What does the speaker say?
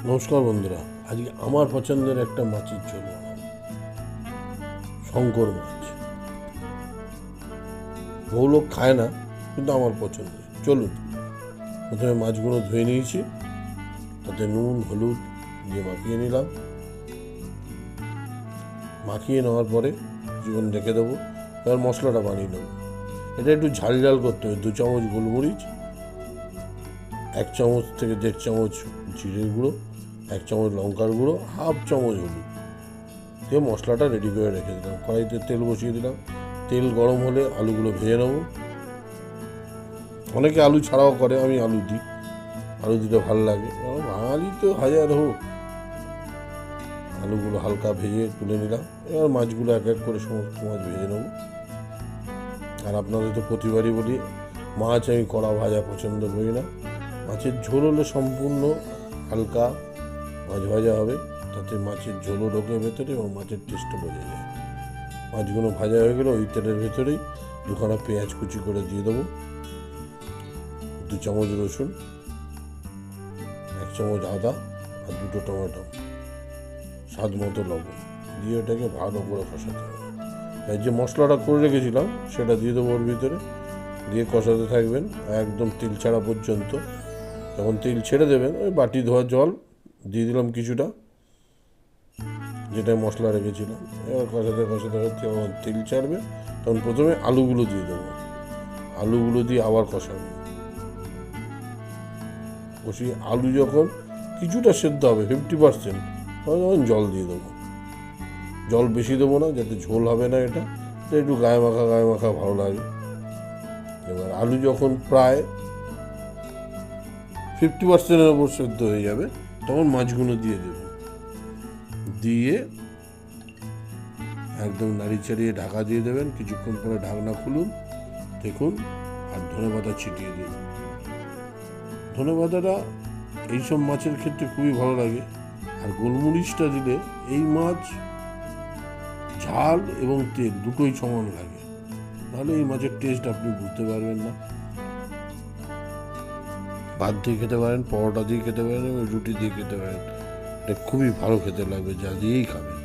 নমস্কার বন্ধুরা, আজকে আমার পছন্দের একটা মাছের ঝোল বানাবো। শঙ্কর মাছ। বহু লোক খায় না, কিন্তু আমার পছন্দ। চলুন, প্রথমে মাছগুলো ধুয়ে নিয়েছি, তাতে নুন হলুদ দিয়ে মাখিয়ে নিলাম। মাখিয়ে নেওয়ার পরে কিছুক্ষণ রেখে দেবো। এবার মশলাটা বানিয়ে নেবো। এটা একটু ঝাল ঝাল করতে হবে। 2 চামচ গোলমরিচ, 1 চামচ থেকে 1.5 চামচ জিরের গুঁড়ো, 1 চামচ লঙ্কার গুঁড়ো, হাফ চামচ হলুদ দিয়ে মশলাটা রেডি করে রেখে দিলাম। কড়াইতে তেল বসিয়ে দিলাম। তেল গরম হলে আলুগুলো ভেজে নেব। অনেকে আলু ছাড়াও করে, আমি আলু দিই। আলু দিতে ভালো লাগে, বাঙালি তো হাজার হোক। আলুগুলো হালকা ভেজে তুলে নিলাম। এবার মাছগুলো এক এক করে সমস্ত মাছ ভেজে নেব। আর আপনাদের তো প্রতিবারই বলি, মাছ আমি কড়া ভাজা পছন্দ করি না। মাছের ঝোল হলে সম্পূর্ণ হালকা মাছ ভাজা হবে, তাতে মাছের ঝোলও ঢোকে ভেতরে এবং মাছের টেস্টও বোঝা যায়। মাছগুলো ভাজা হয়ে গেলে ওই তেলের ভেতরেই 2খানা পেঁয়াজ কুচি করে দিয়ে দেবো, 2 চামচ রসুন, 1 চামচ আদা আর 2টো টমেটো, স্বাদ মতো লবণ দিয়ে ওটাকে ভালো করে কষাতে হবে। আর যে মশলাটা করে রেখেছিলাম সেটা দিয়ে দেবো ওর ভিতরে, দিয়ে কষাতে থাকবেন একদম তেল ছাড়া পর্যন্ত। যখন তেল ছেড়ে দেবেন, ওই বাটি ধোয়া জল দিয়ে দিলাম কিছুটা, যেটা মশলা রেখেছিলাম। এবার কষাতে কষাতে যখন তেল ছাড়বে, তখন প্রথমে আলুগুলো দিয়ে দেবো। আলুগুলো দিয়ে আবার কষাবো। কষিয়ে আলু যখন কিছুটা সেদ্ধ হবে 50%, তখন জল দিয়ে দেবো। জল বেশি দেবো না, যাতে ঝোল হবে না। এটা একটু গায়ে মাখা ভালো লাগে। এবার আলু যখন প্রায় 50%-এর ওপর সেদ্ধ হয়ে যাবে, তখন মাছগুলো দিয়ে দেব। দিয়ে একদম নাড়ি চাড়িয়ে ঢাকা দিয়ে দেবেন। কিছুক্ষণ পরে ঢাকনা খুলুন, দেখুন। আর ধনেপাতা ছিটিয়ে দিন। ধনেপাতাটা এইসব মাছের ক্ষেত্রে খুবই ভালো লাগে। আর গোলমরিচটা দিলে এই মাছ ঝাল এবং তেল দুটোই সমান লাগে, নাহলে এই মাছের টেস্ট আপনি বুঝতে পারবেন না। ভাত দিয়ে খেতে পারেন, পরোটা দিয়ে খেতে পারেন এবং রুটি দিয়ে খেতে পারেন। এটা খুবই ভালো খেতে লাগবে, যা দিয়েই খাবেন।